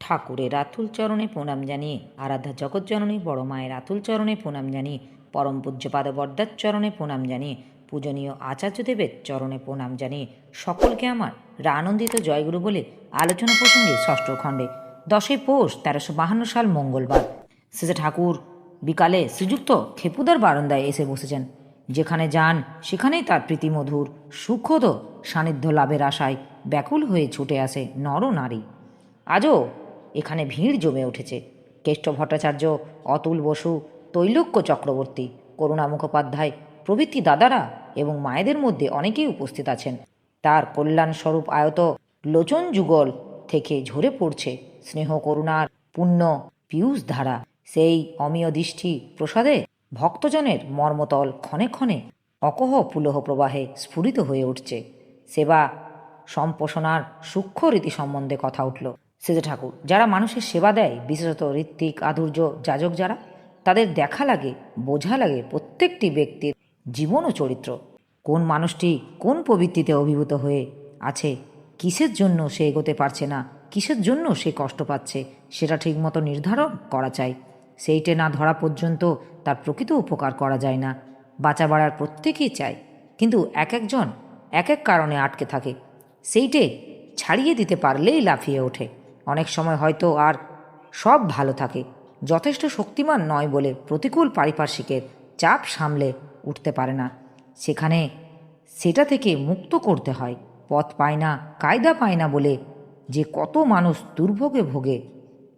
ঠাকুরের আতুল চরণে প্রণাম জানিয়ে, আরাধ্যা জগৎজননী বড় মায়ের আতুল চরণে প্রণাম জানিয়ে, পরম পূজ্যপাদ বরদার চরণে প্রণাম জানিয়ে, পূজনীয় আচার্যদেবের চরণে প্রণাম জানিয়ে সকলকে আমার আনন্দিত জয়গুরু বলে আলোচনা প্রসঙ্গে ষষ্ঠ খণ্ডে 10ই পৌষ 1352 সাল মঙ্গলবার শ্রী ঠাকুর বিকালে শ্রীযুক্ত খেপুদার বারান্দায় এসে বসেছেন। যেখানে যান সেখানেই তার প্রীতিমধুর সুখদ সান্নিধ্য লাভের আশায় ব্যাকুল হয়ে ছুটে আসে নর নারী। আজও এখানে ভিড় জমে উঠেছে। কেষ্ট ভট্টাচার্য, অতুল বসু, তৈলক্য চক্রবর্তী, করুণা মুখোপাধ্যায় প্রভৃতি দাদারা এবং মায়েদের মধ্যে অনেকেই উপস্থিত আছেন। তার কল্যাণস্বরূপ আয়ত লোচন যুগল থেকে ঝরে পড়ছে স্নেহ করুণার পুণ্য পীয়ূষ ধারা। সেই অমীয় দৃষ্টি প্রসাদে ভক্তজনের মর্মতল ক্ষণে ক্ষণে অকহ পুলহ প্রবাহে স্ফুরিত হয়ে উঠছে। সেবা সম্পোষণার সূক্ষ্ম রীতি সম্বন্ধে কথা উঠল। সেজে ঠাকুর যারা মানুষের সেবা দেয়, বিশেষত ঋত্বিক আধুর্য যাজক যারা, তাদের দেখা লাগে, বোঝা লাগে প্রত্যেকটি ব্যক্তির জীবন ও চরিত্র। কোন মানুষটি কোন প্রবৃত্তিতে অভিভূত হয়ে আছে, কিসের জন্য সে এগোতে পারছে না, কিসের জন্য সে কষ্ট পাচ্ছে, সেটা ঠিকমতো নির্ধারণ করা চাই। সেইটে না ধরা পর্যন্ত তার প্রকৃত উপকার করা যায় না। বাঁচা বাড়ার প্রত্যেকেই চায়, কিন্তু এক একজন এক এক কারণে আটকে থাকে। সেইটে ছাড়িয়ে দিতে পারলেই লাফিয়ে ওঠে। অনেক সময় হয়তো আর সব ভালো থাকে, যথেষ্ট শক্তিমান নয় বলে প্রতিকূল পারিপার্শ্বিকের চাপ সামলে উঠতে পারে না। সেটা থেকে মুক্ত করতে হয়। পথ পায় না, কায়দা পায় না বলে যে কত মানুষ দুর্ভোগে ভোগে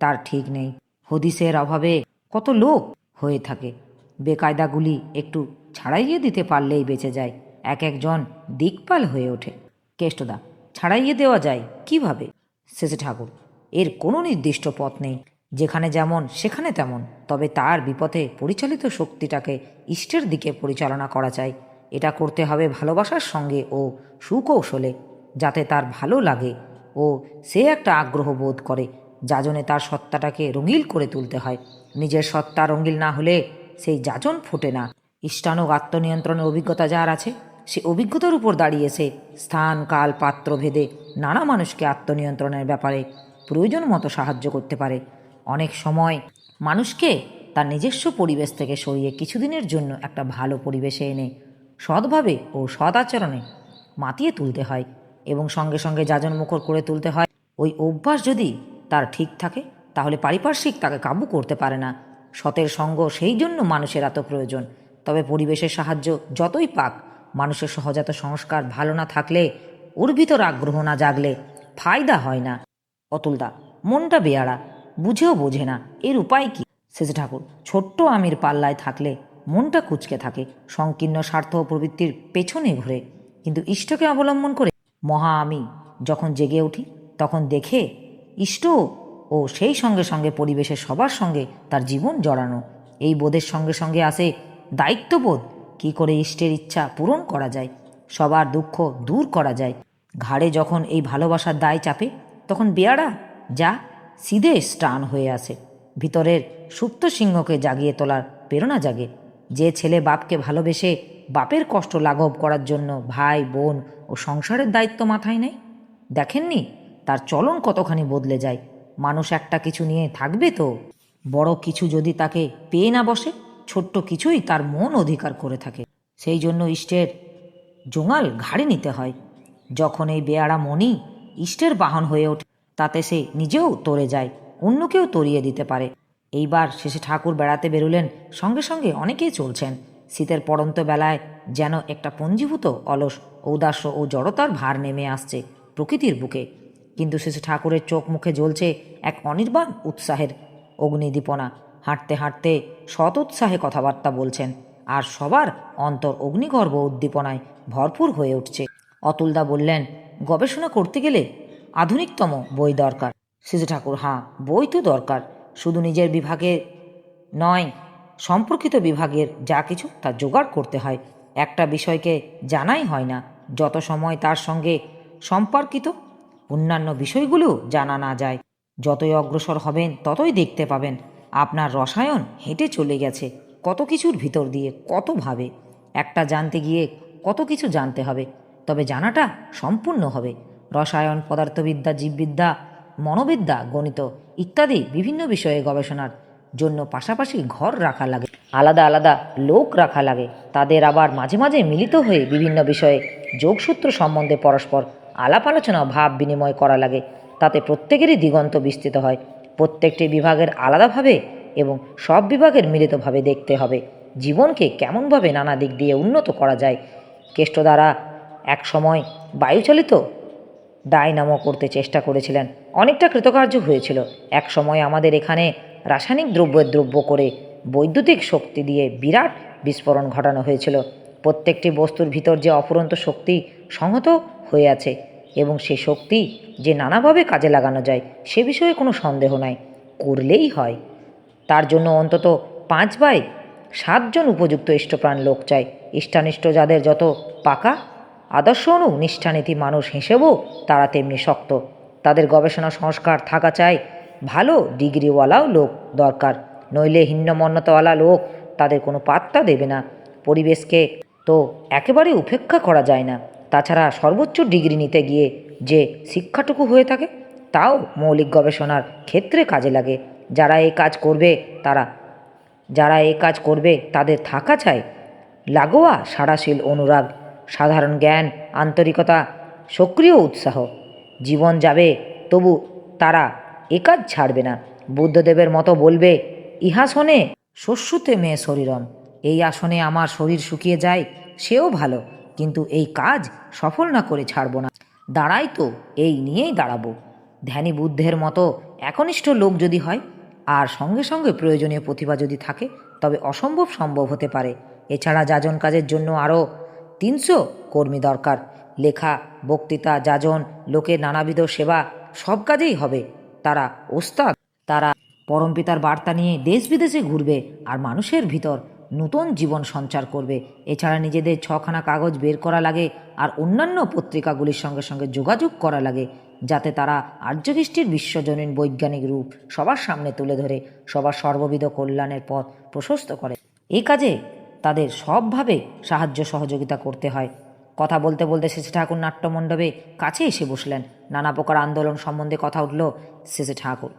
তার ঠিক নেই। হদিসের অভাবে কত লোক হয়ে থাকে। বেকায়দাগুলি একটু ছাড়াইয়ে দিতে পারলেই বেঁচে যায়, এক একজন দিকপাল হয়ে ওঠে। কেষ্টদা, ছাড়াইয়ে দেওয়া যায় কিভাবে? শেষে ঠাকুর, এর কোনো নির্দিষ্ট পথ নেই। যেখানে যেমন সেখানে তেমন। তবে তার বিপথে পরিচালিত শক্তিটাকে ইষ্টের দিকে পরিচালনা করা চাই। এটা করতে হবে ভালোবাসার সঙ্গে ও সুকৌশলে, যাতে তার ভালো লাগে ও সে একটা আগ্রহ বোধ করে। যাজনে তার সত্তাটাকে রঙিল করে তুলতে হয়। নিজের সত্তা রঙিল না হলে সেই যাজন ফোটে না। ইষ্টানুগ আত্মনিয়ন্ত্রণের অভিজ্ঞতা যার আছে, সে অভিজ্ঞতার উপর দাঁড়িয়ে সে স্থান কাল পাত্র ভেদে নানা মানুষকে আত্মনিয়ন্ত্রণের ব্যাপারে প্রয়োজন মতো সাহায্য করতে পারে। অনেক সময় মানুষকে তার নিজস্ব পরিবেশ থেকে সরিয়ে কিছুদিনের জন্য একটা ভালো পরিবেশে এনে সৎভাবে ও সৎ আচরণে মাতিয়ে তুলতে হয় এবং সঙ্গে সঙ্গে যাজনমুখর করে তুলতে হয়। ওই অভ্যাস যদি তার ঠিক থাকে, তাহলে পারিপার্শ্বিক তাকে কাবু করতে পারে না। সতের সঙ্গ সেই জন্য মানুষের এত প্রয়োজন। তবে পরিবেশের সাহায্য যতই পাক, মানুষের সহজাত সংস্কার ভালো না থাকলে, ওর ভিতর আগ্রহ না জাগলে ফায়দা হয় না। অতুলদা, মনটা বেয়াড়া, বুঝেও বোঝে না, এর উপায় কি? শেষে ঠাকুর, ছোট্ট আমির পাল্লায় থাকলে মনটা কুঁচকে থাকে, সংকীর্ণ স্বার্থ প্রবৃত্তির পেছনে ঘুরে। কিন্তু ইষ্টকে অবলম্বন করে মহা আমি যখন জেগে উঠি, তখন দেখে ইষ্ট ও সেই সঙ্গে সঙ্গে পরিবেশের সবার সঙ্গে তার জীবন জড়ানো। এই বোধের সঙ্গে সঙ্গে আসে দায়িত্ববোধ। কী করে ইষ্টের ইচ্ছা পূরণ করা যায়, সবার দুঃখ দূর করা যায়। ঘাড়ে যখন এই ভালোবাসার দায় চাপে, তখন বেয়াড়া যা সিধে স্টান হয়ে আসে। ভিতরের সুপ্ত সিংহকে জাগিয়ে তোলার প্রেরণা জাগে। যে ছেলে বাপকে ভালোবেসে বাপের কষ্ট লাঘব করার জন্য ভাই বোন ও সংসারের দায়িত্ব মাথায় নেয়, দেখেননি তার চলন কতখানি বদলে যায়। মানুষ একটা কিছু নিয়ে থাকবে তো, বড় কিছু যদি তাকে পেয়ে না বসে, ছোট্ট কিছুই তার মন অধিকার করে থাকে। সেই জন্য ইষ্টের জোঙাল ঘাড়ে নিতে হয়। যখন এই বেয়াড়া মনই ইষ্টের বাহন হয়ে ওঠে, তাতে সে নিজেও তরে যায়, অন্যকেও তরিয়ে দিতে পারে। এইবার শেষে ঠাকুর বেড়াতে বেরুলেন, সঙ্গে সঙ্গে অনেকেই চলছেন। শীতের পড়ন্ত বেলায় যেন একটা পঞ্জীভূত অলস ঔদাস্য ও জড়তার ভার নেমে আসছে প্রকৃতির বুকে। কিন্তু শেষে ঠাকুরের চোখ মুখে জ্বলছে এক অনির্বাণ উৎসাহের অগ্নিদীপনা। হাঁটতে হাঁটতে সৎ উৎসাহে কথাবার্তা বলছেন, আর সবার অন্তর অগ্নিগর্ভ উদ্দীপনায় ভরপুর হয়ে উঠছে। অতুলদা বললেন, গবেষণা করতে গেলে আধুনিকতম বই দরকার। শ্রী ঠাকুর, হ্যাঁ, বই তো দরকার, শুধু নিজের বিভাগে নয়, সম্পর্কিত বিভাগের যা কিছু তা জোগাড় করতে হয়। একটা বিষয়কে জানাই হয় না, যত সময় তার সঙ্গে সম্পর্কিত অন্যান্য বিষয়গুলো জানা না যায়। যতই অগ্রসর হবেন ততই দেখতে পাবেন আপনার রসায়ন হেঁটে চলে গেছে কত কিছুর ভিতর দিয়ে, কতভাবে। একটা জানতে গিয়ে কত কিছু জানতে হবে, তবে জানাটা সম্পূর্ণ হবে। রসায়ন, পদার্থবিদ্যা, জীববিদ্যা, মনোবিদ্যা, গণিত ইত্যাদি বিভিন্ন বিষয়ে গবেষণার জন্য পাশাপাশি ঘর রাখা লাগে, আলাদা আলাদা লোক রাখা লাগে। তাদের আবার মাঝে মাঝে মিলিত হয়ে বিভিন্ন বিষয়ে যোগসূত্র সম্বন্ধে পরস্পর আলাপ আলোচনা ভাব বিনিময় করা লাগে। তাতে প্রত্যেকেরই দিগন্ত বিস্তৃত হয়। প্রত্যেকটি বিভাগের আলাদাভাবে এবং সব বিভাগের মিলিতভাবে দেখতে হবে জীবনকে কেমনভাবে নানা দিক দিয়ে উন্নত করা যায়। কেষ্ট দ্বারা এক সময় বায়ুচালিত ডায়নামো করতে চেষ্টা করেছিলেন, অনেকটা কৃতকার্য হয়েছিল। এক সময় আমাদের এখানে রাসায়নিক দ্রব্য করে বৈদ্যুতিক শক্তি দিয়ে বিরাট বিস্ফোরণ ঘটানো হয়েছিল। প্রত্যেকটি বস্তুর ভিতর যে অফুরন্ত শক্তি সংহত হয়ে আছে এবং সে শক্তি যে নানাভাবে কাজে লাগানো যায় সে বিষয়ে কোনো সন্দেহ নাই, করলেই হয়। তার জন্য অন্তত 5/7 জন উপযুক্ত ইষ্টপ্রাণ লোক চাই। ইষ্টানিষ্ট যাদের যত পাকা আদর্শ নিষ্ঠানীতি মানুষ হিসেবেও তারা তেমনি শক্ত। তাদের গবেষণা সংস্কার থাকা চাই, ভালো ডিগ্রিওয়ালাও লোক দরকার, নইলে হীনমন্যতাওয়ালা লোক তাদের কোনো পাত্তা দেবে না। পরিবেশকে তো একেবারে উপেক্ষা করা যায় না। তাছাড়া সর্বোচ্চ ডিগ্রি নিতে গিয়ে যে শিক্ষাটুকু হয়ে থাকে তাও মৌলিক গবেষণার ক্ষেত্রে কাজে লাগে। যারা এই কাজ করবে তাদের থাকা চাই লাগোয়া সারাশীল অনুরাগ, সাধারণ জ্ঞান, আন্তরিকতা, সক্রিয় উৎসাহ। জীবন যাবে তবু তারা এ কাজ ছাড়বে না। বুদ্ধদেবের মতো বলবে, ইহাসনে শস্যুতে মে শরীরম, এই আসনে আমার শরীর শুকিয়ে যায় সেও ভালো, কিন্তু এই কাজ সফল না করে ছাড়ব না। দাঁড়াই তো এই নিয়েই দাঁড়াবো। ধ্যানী বুদ্ধের মতো একনিষ্ঠ লোক যদি হয় আর সঙ্গে সঙ্গে প্রয়োজনীয় প্রতিভা যদি থাকে তবে অসম্ভব সম্ভব হতে পারে। এছাড়া যাজন কাজের জন্য আরও 300 কর্মী দরকার। লেখা, বক্তৃতা, যাজন, লোকের নানাবিধ সেবা সব কাজেই হবে। তারা ওস্তাদ, তারা পরমপিতার বার্তা নিয়ে দেশ বিদেশে ঘুরবে আর মানুষের ভিতর নূতন জীবন সঞ্চার করবে। এছাড়া নিজেদের 6খানা কাগজ বের করা লাগে আর অন্যান্য পত্রিকাগুলির সঙ্গে সঙ্গে যোগাযোগ করা লাগে, যাতে তারা আর্যকৃষ্টির বিশ্বজনীন বৈজ্ঞানিক রূপ সবার সামনে তুলে ধরে সবার সর্ববিধ কল্যাণের পথ প্রশস্ত করে। এই কাজে তাদের সবভাবে সাহায্য সহযোগিতা করতে হয়। কথা বলতে বলতে শেষে ঠাকুর নাট্যমণ্ডপে কাছে এসে বসলেন। নানা প্রকার আন্দোলন সম্বন্ধে কথা উঠল শেষে ঠাকুর।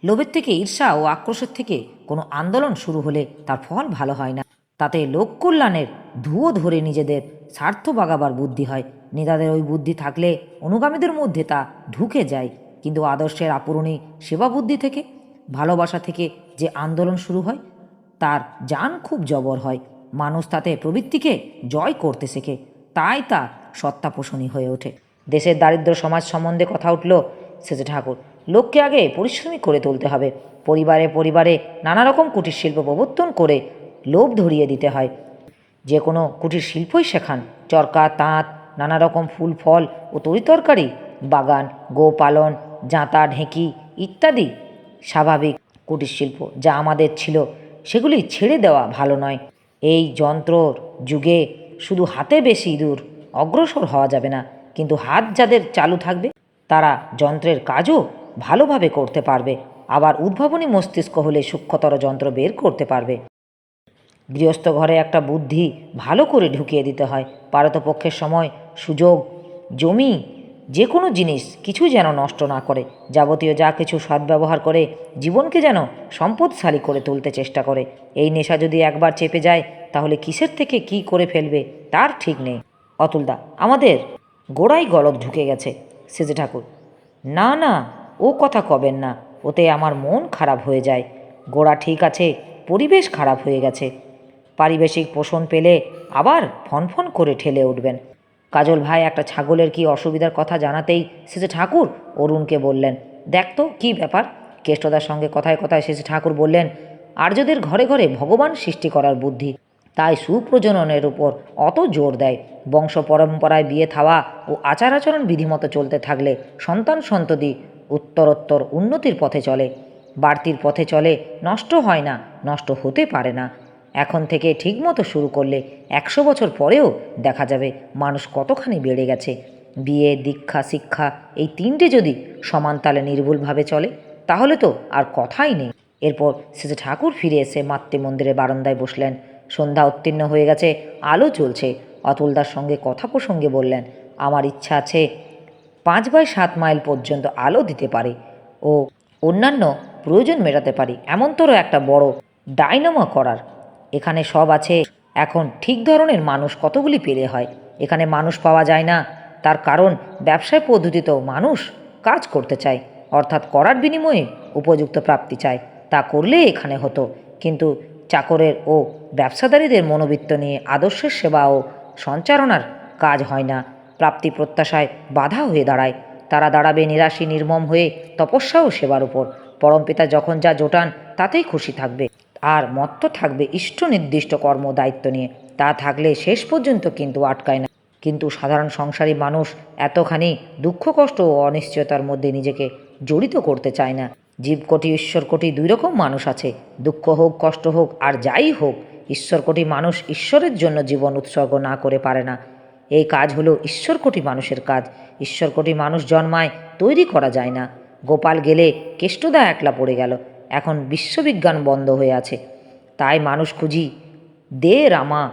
লোভের থেকে, ঈর্ষা ও আক্রোশের থেকে কোনো আন্দোলন শুরু হলে তার ফল ভালো হয় না। তাতে লোক কল্যাণের ধুয়ো ধরে নিজেদের স্বার্থ বাগাবার বুদ্ধি হয়। নেতাদের ওই বুদ্ধি থাকলে অনুগামীদের মধ্যে তা ঢুকে যায়। কিন্তু আদর্শের আপূরণী সেবা বুদ্ধি থেকে, ভালোবাসা থেকে যে আন্দোলন শুরু হয় তার জান খুব জবর হয়। মানুষ তাতে প্রবৃত্তিকে জয় করতে শেখে, তাই তা সত্তাপোষণী হয়ে ওঠে। দেশের দারিদ্র সমাজ সম্বন্ধে কথা উঠল শেষে ঠাকুর। লোককে আগে পরিশ্রমী করে তুলতে হবে। পরিবারে পরিবারে নানা রকম কুটির শিল্প প্রবর্তন করে লোভ ধরিয়ে দিতে হয়। যে কোনো কুটির শিল্পই শেখান, চরকা, তাঁত, নানা রকম ফুল ফল ও তরিতরকারি, বাগান, গোপালন, জাঁতা, ঢেঁকি ইত্যাদি স্বাভাবিক কুটির শিল্প যা আমাদের ছিল সেগুলি ছেড়ে দেওয়া ভালো নয়। এই যন্ত্রর যুগে শুধু হাতে বেশি দূর অগ্রসর হওয়া যাবে না, কিন্তু হাত যাদের চালু থাকবে তারা যন্ত্রের কাজও ভালোভাবে করতে পারবে। আবার উদ্ভাবনী মস্তিষ্ক হলে সূক্ষ্মতর যন্ত্র বের করতে পারবে। গৃহস্থ ঘরে একটা বুদ্ধি ভালো করে ঢুকিয়ে দিতে হয়। পারতপক্ষের সময়, সুযোগ, জমি, যে কোনো জিনিস কিছু যেন নষ্ট না করে, যাবতীয় যা কিছু সদ্ব্যবহার করে জীবনকে যেন সম্পদশালী করে তুলতে চেষ্টা করে। এই নেশা যদি একবার চেপে যায় তাহলে কিসের থেকে কি করে ফেলবে তার ঠিক নেই। অতুলদা, আমাদের গোড়াই গলদ ঢুকে গেছে। সেজে ঠাকুর, না না, ও কথা কবেন না, ওতে আমার মন খারাপ হয়ে যায়। গোড়া ঠিক আছে, পরিবেশ খারাপ হয়ে গেছে। পারিবেশিক পোষণ পেলে আবার ফনফন করে ঠেলে উঠবেন। কাজল ভাই একটা ছাগলের কি অসুবিধার কথা জানাতেই শেষে ঠাকুর অরুণকে বললেন, দেখ তো কী ব্যাপার। কেষ্টদার সঙ্গে কথায় কথায় শেষে ঠাকুর বললেন, আর্যদের ঘরে ঘরে ভগবান সৃষ্টি করার বুদ্ধি, তাই সুপ্রজননের উপর অত জোর দেয়। বংশ পরম্পরায় বিয়ে থাওয়া ও আচার আচরণ বিধিমতো চলতে থাকলে সন্তান সন্ততি উত্তরোত্তর উন্নতির পথে চলে, বাড়তির পথে চলে, নষ্ট হয় না, নষ্ট হতে পারে না। এখন থেকে ঠিকমতো শুরু করলে 100 বছর পরেও দেখা যাবে মানুষ কতখানি বেড়ে গেছে। বিয়ে, দীক্ষা, শিক্ষা এই 3টে যদি সমান তালে নির্ভুলভাবে চলে তাহলে তো আর কথাই নেই। এরপর শেষে ঠাকুর ফিরে এসে মাতৃমন্দিরের বারান্দায় বসলেন। সন্ধ্যা উত্তীর্ণ হয়ে গেছে, আলো জ্বলছে। অতুলদার সঙ্গে কথা প্রসঙ্গে বললেন, আমার ইচ্ছা আছে 5/7 মাইল পর্যন্ত আলো দিতে পারে। ও অন্যান্য প্রয়োজন মেটাতে পারি এমনতর একটা বড় ডাইনামো করার। এখানে সব আছে। এখন ঠিক ধরনের মানুষ কতগুলি পেলে হয়? এখানে মানুষ পাওয়া যায় না, তার কারণ ব্যবসায় পদ্ধতিতেও মানুষ কাজ করতে চায়, অর্থাৎ করার বিনিময়ে উপযুক্ত প্রাপ্তি চায়। তা করলে এখানে হতো, কিন্তু চাকরের ও ব্যবসাদারীদের মনোবৃত্ত নিয়ে আদর্শের সেবা ও সঞ্চারণার কাজ হয় না। প্রাপ্তি প্রত্যাশায় বাধা হয়ে দাঁড়ায়। তারা দাঁড়াবে নিরাশী নির্মম হয়ে তপস্যা ও সেবার উপর। পরমপিতা যখন যা জোটান তাতেই খুশি থাকবে, আর মত্ত থাকবে ইষ্ট নির্দিষ্ট কর্ম দায়িত্ব নিয়ে। তা থাকলে শেষ পর্যন্ত কিন্তু আটকায় না। কিন্তু সাধারণ সংসারী মানুষ এতখানি দুঃখ কষ্ট ও অনিশ্চয়তার মধ্যে নিজেকে জড়িত করতে চায় না। জীবকোটি ঈশ্বরকোটি দুই রকম মানুষ আছে। দুঃখ হোক কষ্ট হোক আর যাই হোক, ঈশ্বরকোটি মানুষ ঈশ্বরের জন্য জীবন উৎসর্গ না করে পারে না। এই কাজ হলো ঈশ্বরকোটি মানুষের কাজ। ঈশ্বরকোটি মানুষ জন্মায়, তৈরি করা যায় না। গোপাল গেলে কেষ্টদা একলা পড়ে গেল। এখন বিশ্ববিজ্ঞান বন্ধ হয়ে আছে, তাই মানুষ খুঁজি। দে রামা,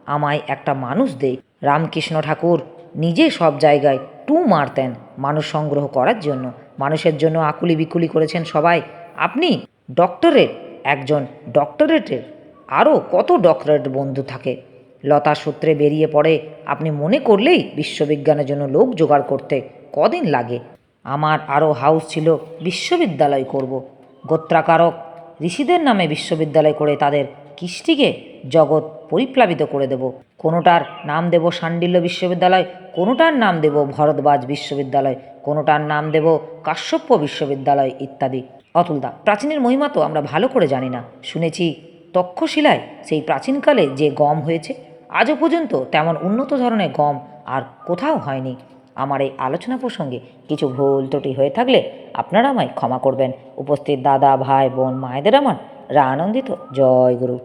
আমায় একটা মানুষ দে। রামকৃষ্ণ ঠাকুর নিজে সব জায়গায় মারতেন মানুষ সংগ্রহ করার জন্য। মানুষের জন্য আকুলি বিকুলি করেছেন সবাই। আপনি ডক্টরেট, একজন ডক্টরেটের আরও কত ডক্টরেট বন্ধু থাকে। লতা সূত্রে বেরিয়ে পড়ে। আপনি মনে করলেই বিশ্ববিজ্ঞানের জন্য লোক জোগাড় করতে কদিন লাগে। আমার আরও হাউস ছিল বিশ্ববিদ্যালয় করব। গোত্রাকারক ঋষিদের নামে বিশ্ববিদ্যালয় করে তাদের কৃষ্টিকে জগৎ পরিপ্লাবিত করে দেব। কোনোটার নাম দেব শাণ্ডিল্য বিশ্ববিদ্যালয়, কোনোটার নাম দেব ভরদ্বাজ বিশ্ববিদ্যালয়, কোনোটার নাম দেব কাশ্যপ্য বিশ্ববিদ্যালয় ইত্যাদি। অতুলদা, প্রাচীনের মহিমা তো আমরা ভালো করে জানি না। শুনেছি তক্ষশিলায় সেই প্রাচীনকালে যে গম হয়েছে, আজও পর্যন্ত তেমন উন্নত ধরনের গম আর কোথাও হয়নি। আমার এই আলোচনা প্রসঙ্গে কিছু ভুল ত্রুটি হয়ে থাকলে আপনারা আমায় ক্ষমা করবেন। উপস্থিত দাদা, ভাই, বোন, মায়েদের আমার আনন্দিত জয় গুরু।